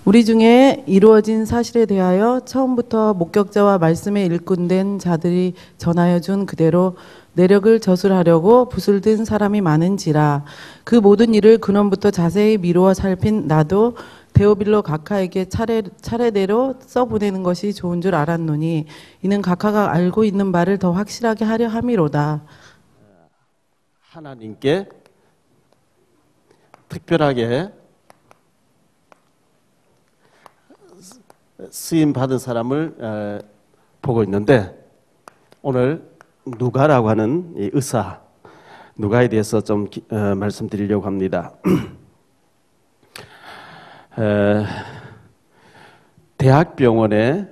우리 중에 이루어진 사실에 대하여 처음부터 목격자와 말씀에 일꾼된 자들이 전하여 준 그대로 내력을 저술하려고 붓을 든 사람이 많은지라. 그 모든 일을 근원부터 자세히 미루어 살핀 나도 데오빌로 각하에게 차례대로 써보내는 것이 좋은 줄 알았노니 이는 각하가 알고 있는 바를 더 확실하게 하려 함이로다. 하나님께 특별하게 쓰임 받은 사람을 보고 있는데, 오늘 누가라고 하는 이 의사, 누가에 대해서 좀 말씀드리려고 합니다. 대학병원의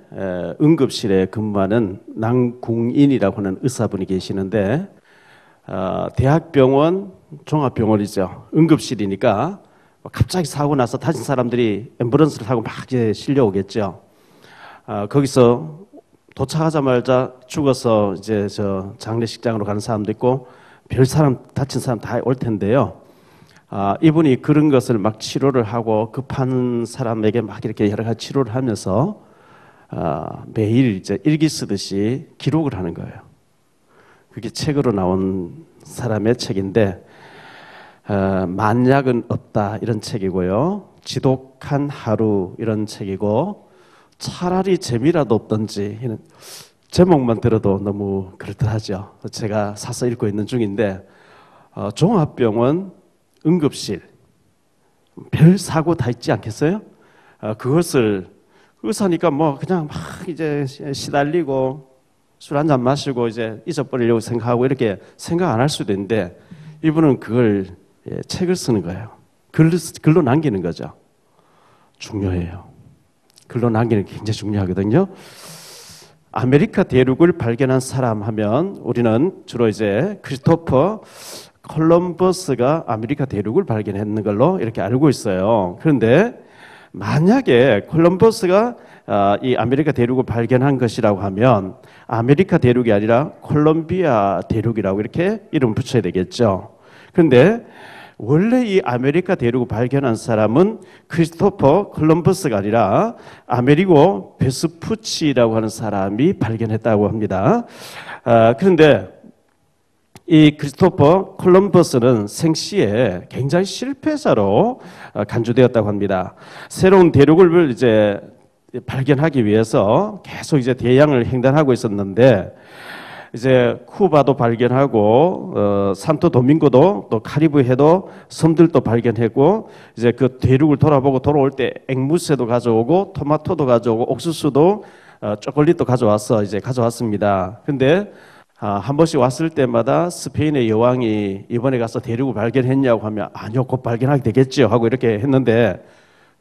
응급실에 근무하는 남궁인이라고 하는 의사분이 계시는데, 대학병원 종합병원이죠. 응급실이니까 갑자기 사고 나서 다친 사람들이 앰뷸런스를 타고 막 이제 실려오겠죠. 거기서 도착하자마자 죽어서 이제 저 장례식장으로 가는 사람도 있고 별 사람 다친 사람 다 올 텐데요. 이분이 그런 것을 막 치료를 하고 급한 사람에게 막 이렇게 여러 가지 치료를 하면서 매일 이제 일기 쓰듯이 기록을 하는 거예요. 그게 책으로 나온 사람의 책인데, 만약은 없다 이런 책이고요. 지독한 하루 이런 책이고, 차라리 재미라도 없던지 이런 제목만 들어도 너무 그렇더하죠. 제가 사서 읽고 있는 중인데, 종합병원 응급실 별 사고 다 있지 않겠어요? 그것을 의사니까 뭐 그냥 막 이제 시달리고 술 한잔 마시고 이제 잊어버리려고 생각하고 이렇게 생각 안 할 수도 있는데, 이분은 그걸 책을 쓰는 거예요. 글로 남기는 거죠. 중요해요. 글로 남기는 게 굉장히 중요하거든요. 아메리카 대륙을 발견한 사람 하면 우리는 주로 이제 크리스토퍼 콜럼버스가 아메리카 대륙을 발견했는 걸로 이렇게 알고 있어요. 그런데 만약에 콜럼버스가 이 아메리카 대륙을 발견한 것이라고 하면 아메리카 대륙이 아니라 콜롬비아 대륙이라고 이렇게 이름 붙여야 되겠죠. 그런데 원래 이 아메리카 대륙을 발견한 사람은 크리스토퍼 콜럼버스가 아니라 아메리고 베스푸치라고 하는 사람이 발견했다고 합니다. 그런데 이 크리스토퍼 콜럼버스는 생시에 굉장히 실패자로 간주되었다고 합니다. 새로운 대륙을 이제 발견하기 위해서 계속 이제 대양을 횡단하고 있었는데, 이제 쿠바도 발견하고 산토 도밍고도 또 카리브해도 섬들도 발견했고, 이제 그 대륙을 돌아보고 돌아올 때 앵무새도 가져오고 토마토도 가져오고 옥수수도 초콜릿도 가져왔습니다. 근데 한 번씩 왔을 때마다 스페인의 여왕이 이번에 가서 대륙을 발견했냐고 하면 아니요, 곧 발견하게 되겠죠 하고 이렇게 했는데,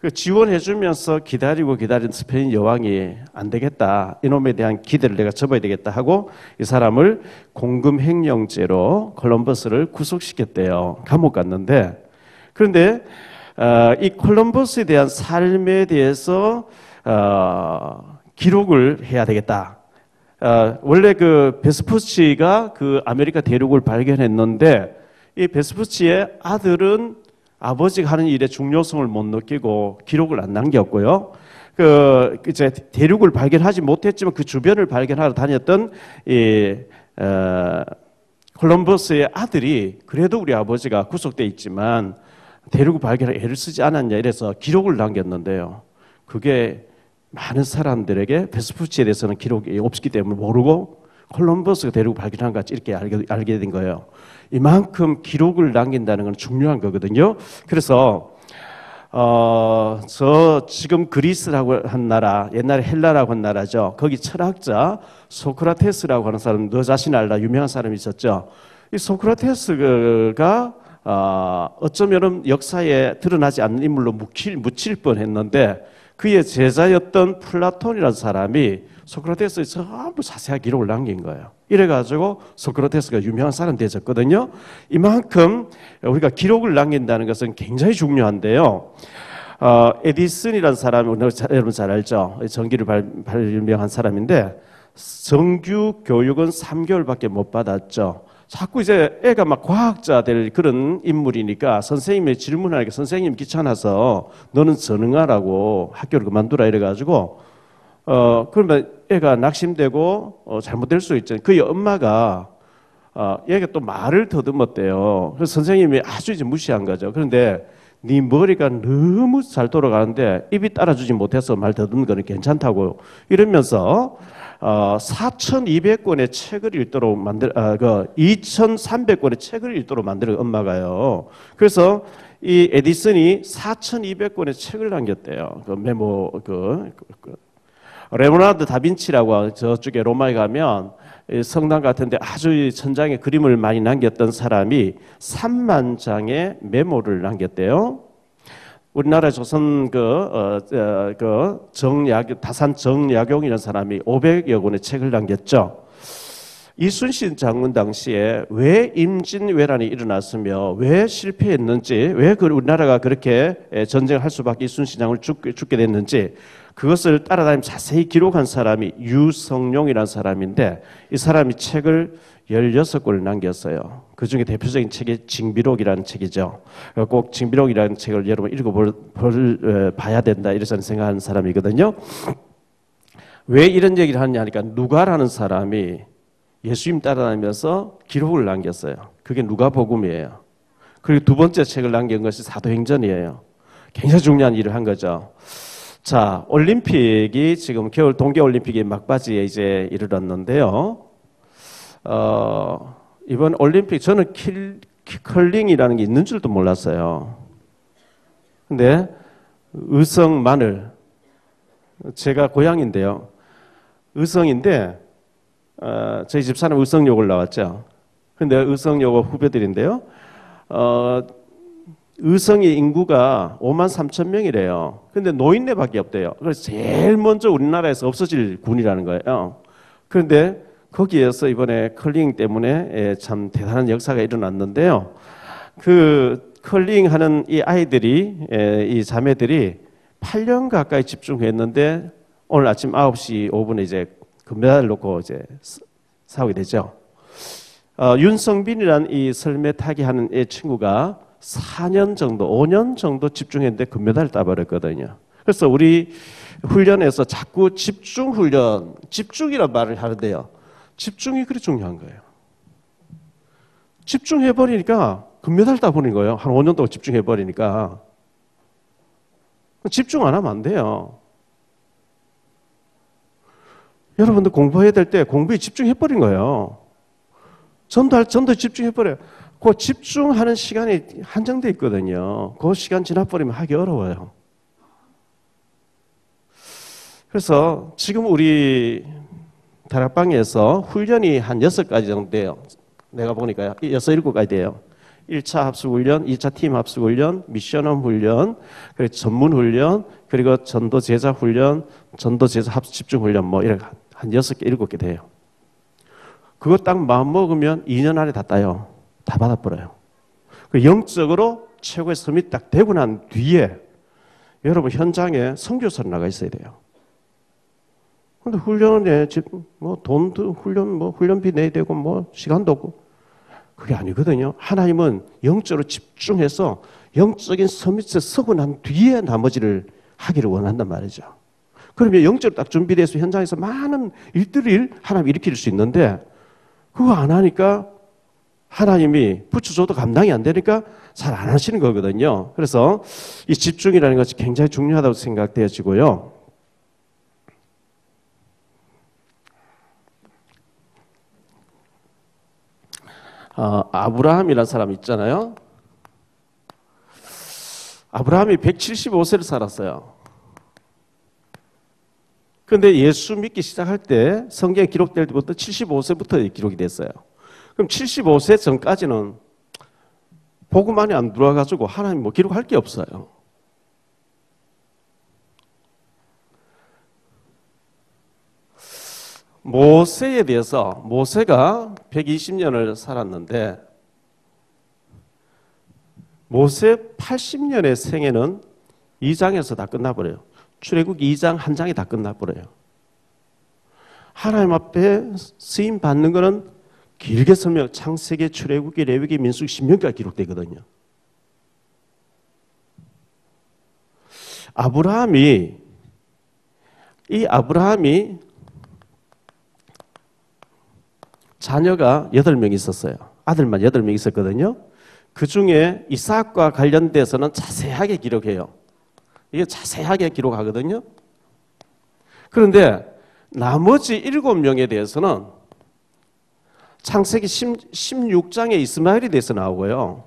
그 지원해주면서 기다린 스페인 여왕이 안 되겠다, 이놈에 대한 기대를 내가 접어야 되겠다 하고 이 사람을 공금횡령죄로 콜럼버스를 구속시켰대요. 감옥 갔는데, 그런데 이 콜럼버스에 대한 삶에 대해서 기록을 해야 되겠다. 원래 그 베스푸치가 그 아메리카 대륙을 발견했는데, 이 베스푸치의 아들은 아버지가 하는 일의 중요성을 못 느끼고 기록을 안 남겼고요. 이제 대륙을 발견하지 못했지만 그 주변을 발견하러 다녔던 이 콜럼버스의 아들이 그래도 우리 아버지가 구속돼 있지만 대륙을 발견하기 애를 쓰지 않았냐 이래서 기록을 남겼는데요. 그게 많은 사람들에게 베스푸치에 대해서는 기록이 없기 때문에 모르고 콜럼버스가 대륙을 발견한 것 같이 이렇게 알게 된 거예요. 이만큼 기록을 남긴다는 건 중요한 거거든요. 그래서 저 지금 그리스라고 한 나라, 옛날에 헬라라고 한 나라죠. 거기 철학자 소크라테스라고 하는 사람, 너 자신 알라 유명한 사람이 있었죠. 이 소크라테스가 어쩌면은 역사에 드러나지 않는 인물로 묻힐 뻔했는데, 그의 제자였던 플라톤이라는 사람이 소크라테스의 전부 자세한 기록을 남긴 거예요. 이래가지고 소크라테스가 유명한 사람이 되었거든요. 이만큼 우리가 기록을 남긴다는 것은 굉장히 중요한데요. 에디슨이라는 사람이 여러분 잘 알죠. 전기를 발명한 사람인데 정규 교육은 3개월밖에 못 받았죠. 자꾸 이제 애가 막 과학자 될 그런 인물이니까 선생님이 질문하니까 선생님 귀찮아서 너는 전응하라고 학교를 그만두라 이래가지고 그러면 애가 낙심되고 잘못될 수 있잖아요. 그 엄마가 얘가 또 말을 더듬었대요. 그래서 선생님이 아주 이제 무시한 거죠. 그런데 네 머리가 너무 잘 돌아가는데 입이 따라주지 못해서 말 더듬는 거는 괜찮다고 이러면서 4,200권의 책을 읽도록 2,300권의 책을 읽도록 만드는 엄마가요. 그래서 이 에디슨이 4,200권의 책을 남겼대요. 그 메모 레오나르도 다빈치라고 저쪽에 로마에 가면 성당 같은데 아주 천장에 그림을 많이 남겼던 사람이 3만 장의 메모를 남겼대요. 우리나라 조선 다산 정약용이라는 사람이 500여 권의 책을 남겼죠. 이순신 장군 당시에 왜 임진왜란이 일어났으며 왜 실패했는지, 왜 우리나라가 그렇게 전쟁을 할 수밖에 이순신 장군을 죽게 됐는지 그것을 따라다니며 자세히 기록한 사람이 유성룡이라는 사람인데 이 사람이 책을 16권을 남겼어요. 그 중에 대표적인 책이 징비록이라는 책이죠. 꼭 징비록이라는 책을 여러분 봐야 된다 이래서 생각하는 사람이거든요. 왜 이런 얘기를 하느냐 하니까 누가라는 사람이 예수님 따라다니면서 기록을 남겼어요. 그게 누가복음이에요. 그리고 두 번째 책을 남긴 것이 사도행전이에요. 굉장히 중요한 일을 한 거죠. 자, 올림픽이 지금 겨울 동계올림픽이 막바지에 이제 이르렀는데요. 이번 올림픽 저는 컬링이라는 게 있는 줄도 몰랐어요. 근데 의성 마늘 제가 고향인데요. 의성인데 저희 집사람 의성여고를 나왔죠. 근데 의성여고 후배들인데요. 의성의 인구가 5만 3천 명이래요. 근데 노인네밖에 없대요. 그래서 제일 먼저 우리나라에서 없어질 군이라는 거예요. 그런데 거기에서 이번에 컬링 때문에 참 대단한 역사가 일어났는데요. 그 컬링 하는 이 아이들이, 이 자매들이 8년 가까이 집중했는데 오늘 아침 9시 5분에 이제 금메달을 놓고 이제 싸우게 되죠. 윤성빈이라는 이 설매 타기 하는 이 친구가 4년 정도, 5년 정도 집중했는데 금메달을 따버렸거든요. 그래서 우리 훈련에서 자꾸 집중 훈련, 집중이란 말을 하는데요. 집중이 그리 중요한 거예요. 집중해버리니까 금메달 따버린 거예요. 한 5년 동안 집중해버리니까. 집중 안 하면 안 돼요. 여러분들 공부해야 될 때 공부에 집중해버린 거예요. 전도 집중해버려요. 그 집중하는 시간이 한정돼 있거든요. 그 시간 지나버리면 하기 어려워요. 그래서 지금 우리 다락방에서 훈련이 한 6가지 정도 돼요. 내가 보니까 6, 7가지 돼요. 1차 합숙훈련, 2차 팀 합숙훈련, 미션홈 훈련, 그리고 전문훈련, 그리고 전도 제자 훈련, 전도 제자 합숙 집중훈련 뭐 이렇게 한 6개, 7개 돼요. 그거 딱 마음 먹으면 2년 안에 다 따요. 다 받아버려요. 영적으로 최고의 섬이 딱 되고 난 뒤에 여러분 현장에 선교사로 나가 있어야 돼요. 근데 훈련에 뭐 돈도 훈련비 내야 되고 뭐 시간도 없고 그게 아니거든요. 하나님은 영적으로 집중해서 영적인 서밋에 서고 난 뒤에 나머지를 하기를 원한단 말이죠. 그러면 영적으로 딱 준비돼서 현장에서 많은 일들을 하나님 일으킬 수 있는데 그거 안 하니까 하나님이 붙여줘도 감당이 안 되니까 잘 안 하시는 거거든요. 그래서 이 집중이라는 것이 굉장히 중요하다고 생각되어지고요. 아브라함이라는 사람 있잖아요. 아브라함이 175세를 살았어요. 그런데 예수 믿기 시작할 때 성경에 기록될 때부터 75세부터 기록이 됐어요. 그럼 75세 전까지는 복음만이 안 들어와가지고 하나님 뭐 기록할 게 없어요. 모세에 대해서 모세가 120년을 살았는데 모세 80년의 생애는 2장에서 다 끝나버려요. 출애굽 2장 1장이 다 끝나버려요. 하나님 앞에 쓰임 받는 거는 길게 설명, 창세기, 출애굽기, 레위기, 민수기, 신명기가 기록되거든요. 아브라함이 자녀가 8명 있었어요. 아들만 8명 있었거든요. 그 중에 이삭과 관련돼서는 자세하게 기록해요. 이게 자세하게 기록하거든요. 그런데 나머지 7명에 대해서는 창세기 16장에 이스마엘에 대해서 나오고요.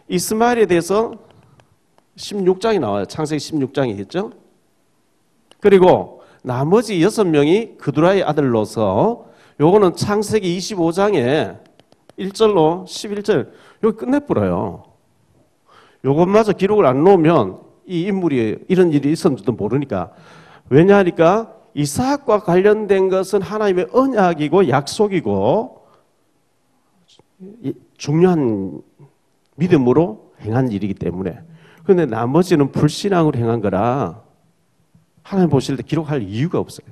이스마엘에 대해서 16장이 나와요. 창세기 16장이겠죠. 그리고 나머지 6명이 그두라의 아들로서 요거는 창세기 25장에 1절로 11절 여기 끝내버려요. 요것마저 기록을 안 놓으면 이 인물이 이런 일이 있었는지도 모르니까. 왜냐하니까 이삭과 관련된 것은 하나님의 언약이고 약속이고 중요한 믿음으로 행한 일이기 때문에. 그런데 나머지는 불신앙으로 행한 거라 하나님 보실 때 기록할 이유가 없어요.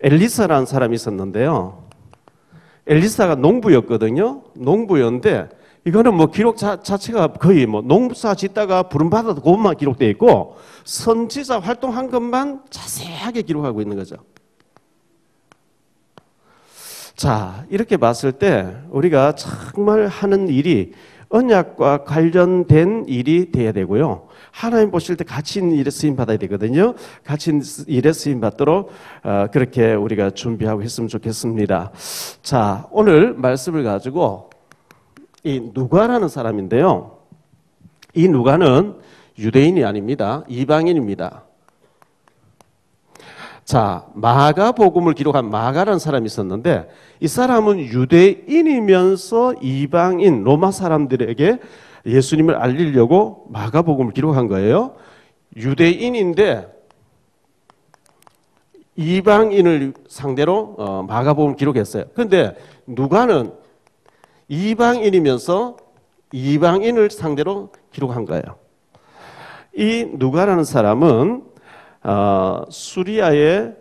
엘리사라는 사람이 있었는데요. 엘리사가 농부였거든요. 농부였는데 이거는 뭐 기록 자체가 거의 뭐 농사 짓다가 부름받아도 그것만 기록되어 있고 선지자 활동한 것만 자세하게 기록하고 있는 거죠. 자, 이렇게 봤을 때 우리가 정말 하는 일이 언약과 관련된 일이 돼야 되고요. 하나님 보실 때 갇힌 일에 쓰임 받아야 되거든요. 갇힌 일에 쓰임 받도록 그렇게 우리가 준비하고 했으면 좋겠습니다. 자, 오늘 말씀을 가지고 이 누가라는 사람인데요. 이 누가는 유대인이 아닙니다. 이방인입니다. 자, 마가복음을 기록한 마가라는 사람이 있었는데 이 사람은 유대인이면서 이방인 로마 사람들에게 예수님을 알리려고 마가복음을 기록한 거예요. 유대인인데 이방인을 상대로 마가복음을 기록했어요. 그런데 누가는 이방인이면서 이방인을 상대로 기록한 거예요. 이 누가라는 사람은 수리아의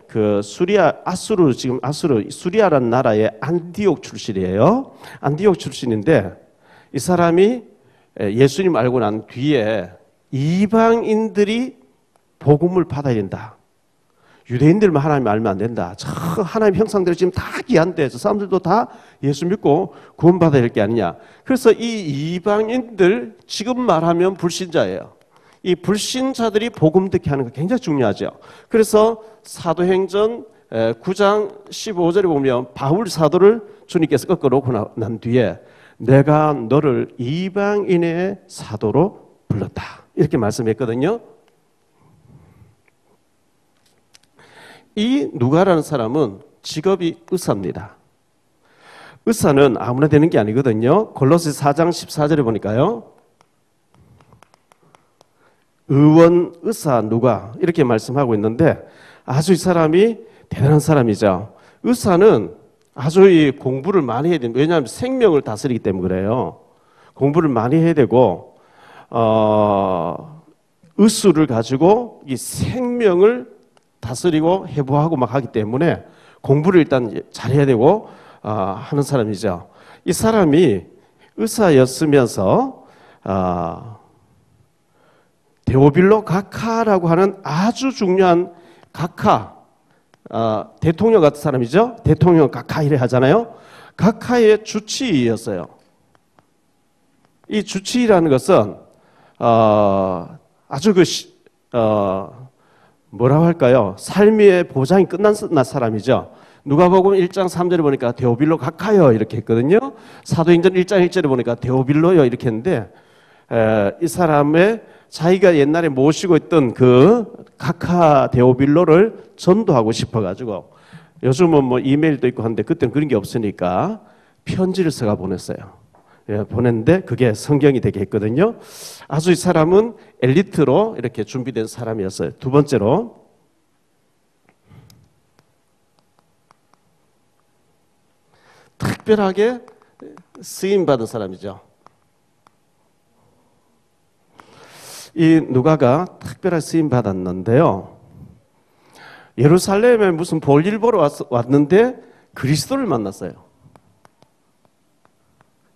수리아라는 나라의 안디옥 출신이에요. 안디옥 출신인데 이 사람이 예수님 알고 난 뒤에 이방인들이 복음을 받아야 된다. 유대인들만 하나님 알면 안 된다. 저 하나님 형상대로 지금 다 귀한데 저 사람들도 다 예수 믿고 구원받아야 될 게 아니냐. 그래서 이 이방인들 지금 말하면 불신자예요. 이 불신자들이 복음 듣게 하는 거 굉장히 중요하죠. 그래서 사도행전 9장 15절에 보면 바울 사도를 주님께서 꺾어놓고 난 뒤에 내가 너를 이방인의 사도로 불렀다. 이렇게 말씀했거든요. 이 누가라는 사람은 직업이 의사입니다. 의사는 아무나 되는 게 아니거든요. 골로새 4장 14절에 보니까요. 의원, 의사, 누가 이렇게 말씀하고 있는데 아주 이 사람이 대단한 사람이죠. 의사는 아주 이 공부를 많이 해야 됩니다. 왜냐하면 생명을 다스리기 때문에 그래요. 공부를 많이 해야 되고 의술을 가지고 이 생명을 다스리고 해부하고 막 하기 때문에 공부를 일단 잘해야 되고 하는 사람이죠. 이 사람이 의사였으면서 데오빌로 가카라고 하는 아주 중요한 가카, 대통령 같은 사람이죠. 대통령 가카 이래 하잖아요. 가카의 주치의였어요. 이 주치의라는 것은 아주 뭐라고 할까요? 삶의 보장이 끝난 사람이죠. 누가복음 1장 3절에 보니까 데오빌로 가카요 이렇게 했거든요. 사도행전 1장 1절에 보니까 데오빌로요 이렇게 했는데 이 사람의 자기가 옛날에 모시고 있던 그 가카 데오빌로를 전도하고 싶어가지고 요즘은 뭐 이메일도 있고 한데 그때는 그런 게 없으니까 편지를 써가 보냈어요. 보냈는데 그게 성경이 되게 했거든요. 아주 이 사람은 엘리트로 이렇게 준비된 사람이었어요. 두 번째로 특별하게 쓰임받은 사람이죠. 이 누가가 특별하게 쓰임받았는데요. 예루살렘에 무슨 볼일 보러 왔는데 그리스도를 만났어요.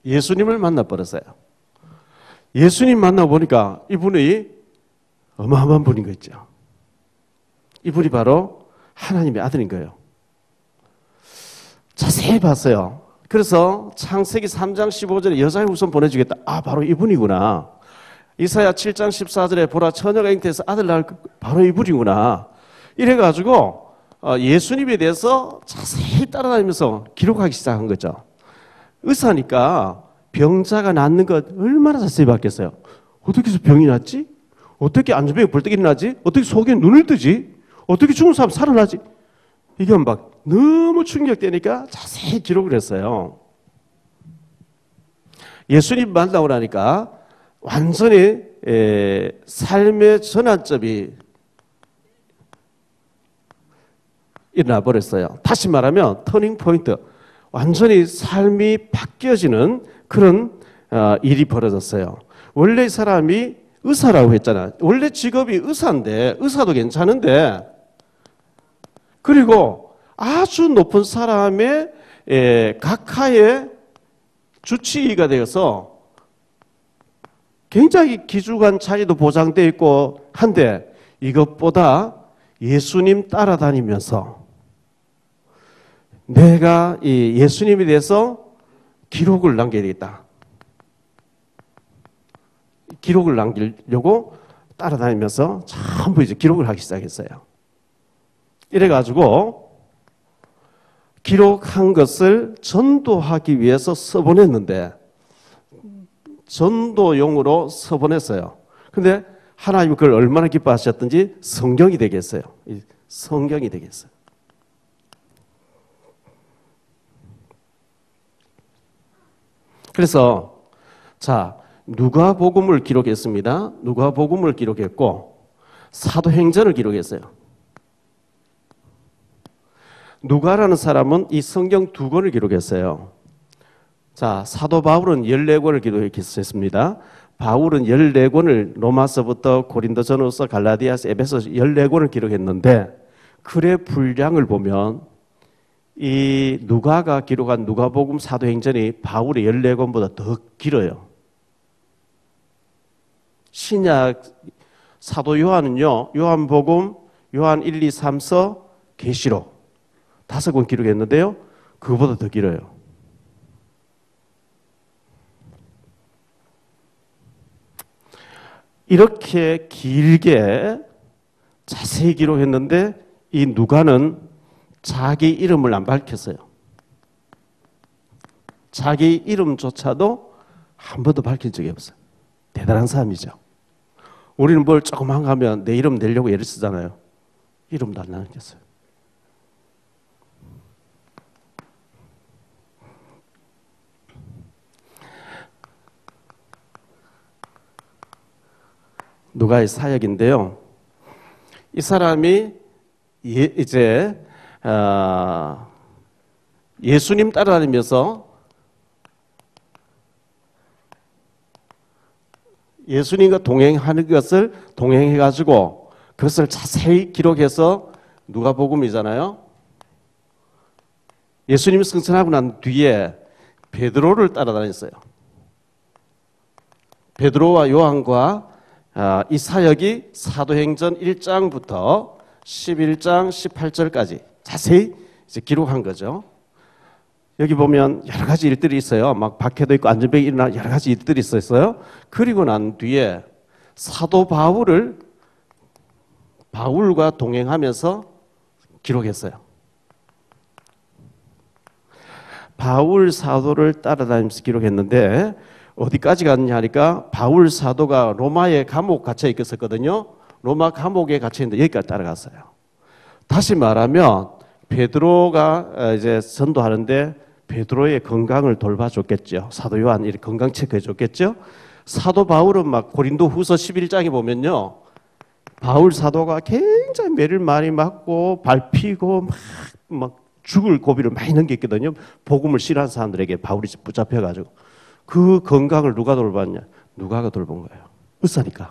예수님을 만나버렸어요. 예수님 만나보니까 이분이 어마어마한 분인 거 있죠. 이분이 바로 하나님의 아들인 거예요. 자세히 봤어요. 그래서 창세기 3장 15절에 여자의 후손 보내주겠다. 아, 바로 이분이구나. 이사야 7장 14절에 보라 처녀가 잉태해서 아들 낳을 바로 이분이구나. 이래가지고 예수님에 대해서 자세히 따라다니면서 기록하기 시작한 거죠. 의사니까 병자가 낫는 것 얼마나 자세히 봤겠어요. 어떻게 해서 병이 낫지? 어떻게 안전병이 벌떡 일어나지? 어떻게 속에 눈을 뜨지? 어떻게 죽은 사람 살아나지? 이게 막 너무 충격되니까 자세히 기록을 했어요. 예수님 만나고 나니까 완전히 삶의 전환점이 일어나 버렸어요. 다시 말하면 터닝 포인트, 완전히 삶이 바뀌어지는 그런 일이 벌어졌어요. 원래 이 사람이 의사라고 했잖아요. 원래 직업이 의사인데, 의사도 괜찮은데, 그리고 아주 높은 사람의 각하의 주치의가 되어서 굉장히 기중한 자리도 보장되어 있고 한데, 이것보다 예수님 따라다니면서 내가 이 예수님에 대해서 기록을 남겨야 되겠다. 기록을 남기려고 따라다니면서 전부 이제 기록을 하기 시작했어요. 이래가지고 기록한 것을 전도하기 위해서 서본했는데 전도용으로 서본했어요. 근데 하나님은 그걸 얼마나 기뻐하셨던지 성경이 되겠어요. 성경이 되겠어요. 그래서 자, 누가복음을 기록했습니다. 누가복음을 기록했고 사도행전을 기록했어요. 누가라는 사람은 이 성경 2권을 기록했어요. 자, 사도 바울은 14권을 기록했습니다. 바울은 14권을 로마서부터 고린도전후서, 갈라디아서, 에베소서 14권을 기록했는데 글의 분량을 보면 이 누가가 기록한 누가복음, 사도행전이 바울의 14권보다 더 길어요. 신약 사도 요한은요, 요한복음, 요한 1, 2, 3서, 계시록 5권 기록했는데요, 그거보다 더 길어요. 이렇게 길게 자세히 기록했는데 이 누가는 자기 이름을 안 밝혔어요. 자기 이름조차도 한 번도 밝힌 적이 없어요. 대단한 사람이죠. 우리는 뭘 조그만 거 하면 내 이름 내려고 애를 쓰잖아요. 이름도 안 남겼어요. 누가의 사역인데요. 이 사람이 이제 예수님 따라다니면서 예수님과 동행하는 것을 동행해가지고 그것을 자세히 기록해서 누가복음이잖아요. 예수님이 승천하고 난 뒤에 베드로를 따라다녔어요. 베드로와 요한과 이 사역이 사도행전 1장부터 11장 18절까지 자세히 이제 기록한 거죠. 여기 보면 여러 가지 일들이 있어요. 막 박해도 있고 안전병이 일어나 여러 가지 일들이 있었어요. 그리고 난 뒤에 사도 바울과 동행하면서 기록했어요. 바울 사도를 따라다니면서 기록했는데 어디까지 갔냐 하니까 바울 사도가 로마의 감옥 갇혀 있었거든요. 로마 감옥에 갇혀 있는데 여기까지 따라갔어요. 다시 말하면 베드로가 이제 전도하는데 베드로의 건강을 돌봐줬겠죠. 사도 요한 이렇게 건강 체크해줬겠죠. 사도 바울은 막 고린도후서 11장에 보면요, 바울 사도가 굉장히 매를 많이 맞고 밟히고 막 죽을 고비를 많이 넘겼거든요. 복음을 싫어하는 사람들에게 바울이 붙잡혀가지고 그 건강을 누가 돌봤냐? 누가가 돌본 거예요. 의사니까.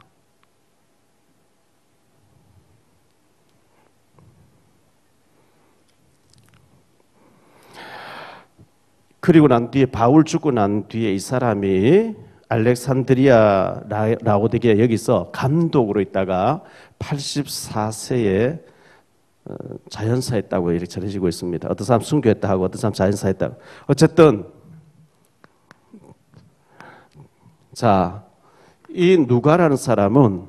그리고 난 뒤에 바울 죽고 난 뒤에 이 사람이 알렉산드리아 라오디게아 여기서 감독으로 있다가 84세에 자연사했다고 이렇게 전해지고 있습니다. 어떤 사람 순교했다 하고 어떤 사람 자연사했다. 어쨌든 자, 이 누가라는 사람은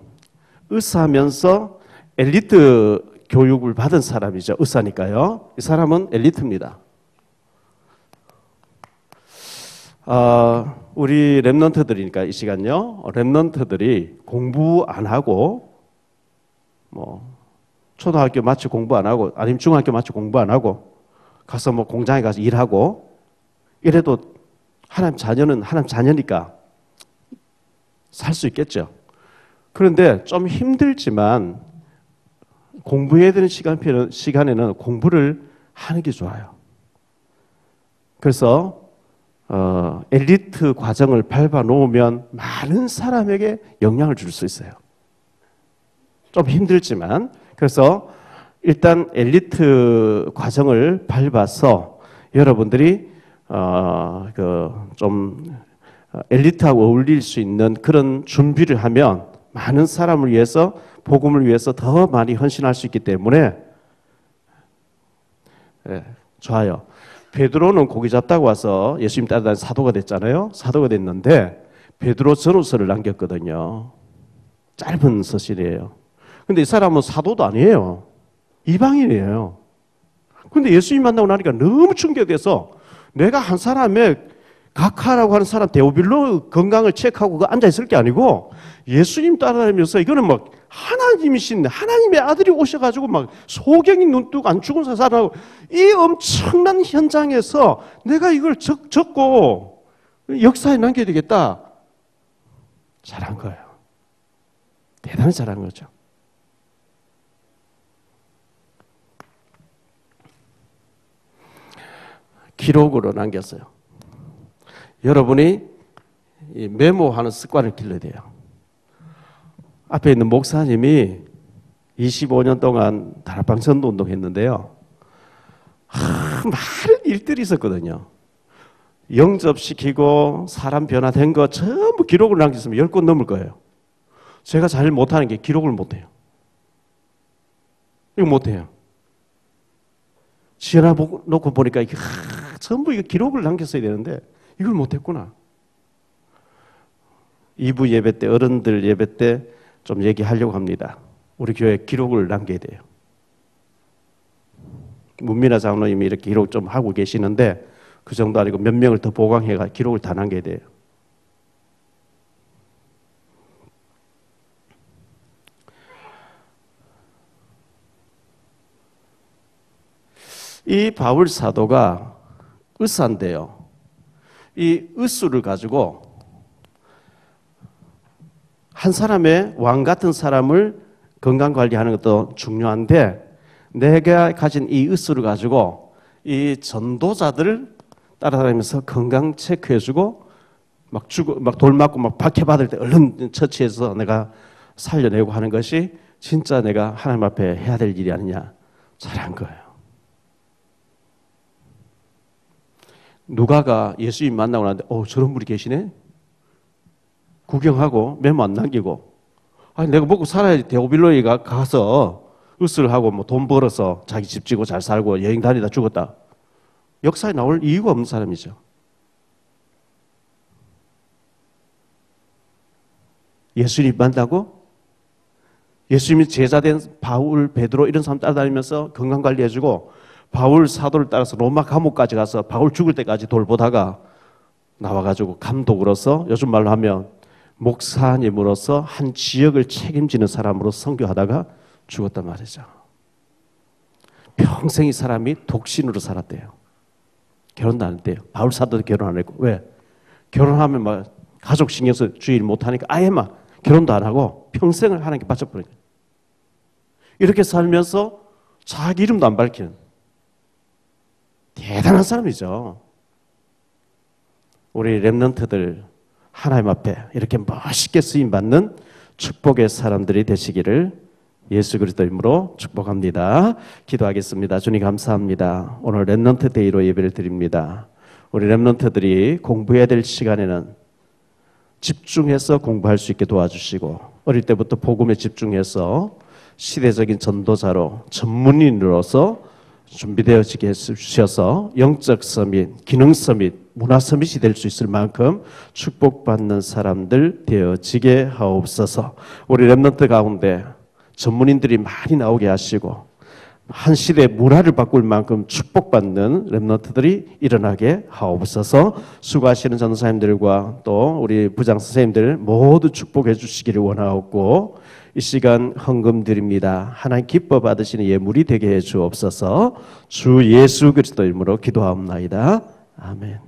의사하면서 엘리트 교육을 받은 사람이죠. 의사니까요. 이 사람은 엘리트입니다. 우리 랩런트들이니까 이 시간요. 랩런트들이 공부 안 하고 초등학교 마치고 공부 안 하고 아니면 중학교 마치고 공부 안 하고 가서 공장에 가서 일하고 이래도 하나님 자녀는 하나님 자녀니까 살 수 있겠죠. 그런데 좀 힘들지만 공부해야 되는 시간에는 공부를 하는 게 좋아요. 그래서 엘리트 과정을 밟아 놓으면 많은 사람에게 영향을 줄 수 있어요. 좀 힘들지만 그래서 일단 엘리트 과정을 밟아서 여러분들이 좀 엘리트하고 어울릴 수 있는 그런 준비를 하면 많은 사람을 위해서 복음을 위해서 더 많이 헌신할 수 있기 때문에 좋아요. 베드로는 고기 잡다가 와서 예수님 따라다니는 사도가 됐잖아요. 사도가 됐는데 베드로 전후서를 남겼거든요. 짧은 서신이에요. 근데 이 사람은 사도도 아니에요. 이방인이에요. 근데 예수님 만나고 나니까 너무 충격돼서 내가 한 사람의 각하라고 하는 사람 데오빌로 건강을 체크하고 그 앉아있을 게 아니고 예수님 따라다니면서 이거는 막 하나님이신 하나님의 아들이 오셔가지고 막 소경이 눈 뜨고 안 죽은 사람하고 이 엄청난 현장에서 내가 이걸 적고 역사에 남겨야 되겠다. 잘한 거예요. 대단히 잘한 거죠. 기록으로 남겼어요. 여러분이 메모하는 습관을 길러야 돼요. 앞에 있는 목사님이 25년 동안 다락방 전도 운동했는데요. 많은 일들이 있었거든요. 영접시키고 사람 변화된 거 전부 기록을 남겼으면 10권 넘을 거예요. 제가 잘 못하는 게 기록을 못해요. 이거 못해요. 지어놔 놓고 보니까 이게 전부 이거 기록을 남겼어야 되는데 이걸 못했구나. 2부 예배 때 어른들 예배 때 좀 얘기하려고 합니다. 우리 교회 기록을 남겨야 돼요. 문민아 장로님이 이렇게 기록 좀 하고 계시는데 그 정도 아니고 몇 명을 더 보강해가 기록을 다 남겨야 돼요. 이 바울 사도가 의사인데요. 이 의수를 가지고 한 사람의 왕 같은 사람을 건강관리하는 것도 중요한데 내가 가진 이 의수를 가지고 이 전도자들을 따라다니면서 건강 체크해주고 막 돌 맞고 막 박해받을 때 얼른 처치해서 내가 살려내고 하는 것이 진짜 내가 하나님 앞에 해야 될 일이 아니냐. 잘한 거예요. 누가가 예수님 만나고 나는데 저런 분이 계시네? 구경하고 메모 안 남기고 아니 내가 먹고 살아야지. 데오빌로이가 가서 으스를 하고 돈 벌어서 자기 집 지고 잘 살고 여행 다니다 죽었다. 역사에 나올 이유가 없는 사람이죠. 예수님 만나고 예수님이 제자된 바울, 베드로 이런 사람 따라다니면서 건강관리해주고 바울 사도를 따라서 로마 감옥까지 가서 바울 죽을 때까지 돌보다가 나와가지고 감독으로서 요즘 말로 하면 목사님으로서 한 지역을 책임지는 사람으로 선교하다가 죽었단 말이죠. 평생 이 사람이 독신으로 살았대요. 결혼도 안 했대요. 바울 사도도 결혼 안 했고. 왜? 결혼하면 막 가족 신경 써서 주의를 못하니까 아예 막 결혼도 안 하고 평생을 하나님께 바쳐버린 거예요. 이렇게 살면서 자기 이름도 안 밝히는 대단한 사람이죠. 우리 랩런트들 하나님 앞에 이렇게 멋있게 쓰임받는 축복의 사람들이 되시기를 예수 그리스도 이름으로 축복합니다. 기도하겠습니다. 주님 감사합니다. 오늘 랩런트 데이로 예배를 드립니다. 우리 렘넌트들이 공부해야 될 시간에는 집중해서 공부할 수 있게 도와주시고, 어릴 때부터 복음에 집중해서 시대적인 전도자로 전문인으로서 준비되어지게 해주셔서 영적 서밋, 기능 서밋, 문화 서밋이 될 수 있을 만큼 축복받는 사람들 되어지게 하옵소서. 우리 렘넌트 가운데 전문인들이 많이 나오게 하시고 한 시대의 문화를 바꿀 만큼 축복받는 렘넌트들이 일어나게 하옵소서. 수고하시는 전도사님들과 또 우리 부장 선생님들 모두 축복해 주시기를 원하옵고, 이 시간 헌금 드립니다. 하나님 기뻐 받으시는 예물이 되게 해 주옵소서. 주 예수 그리스도 이름으로 기도하옵나이다. 아멘.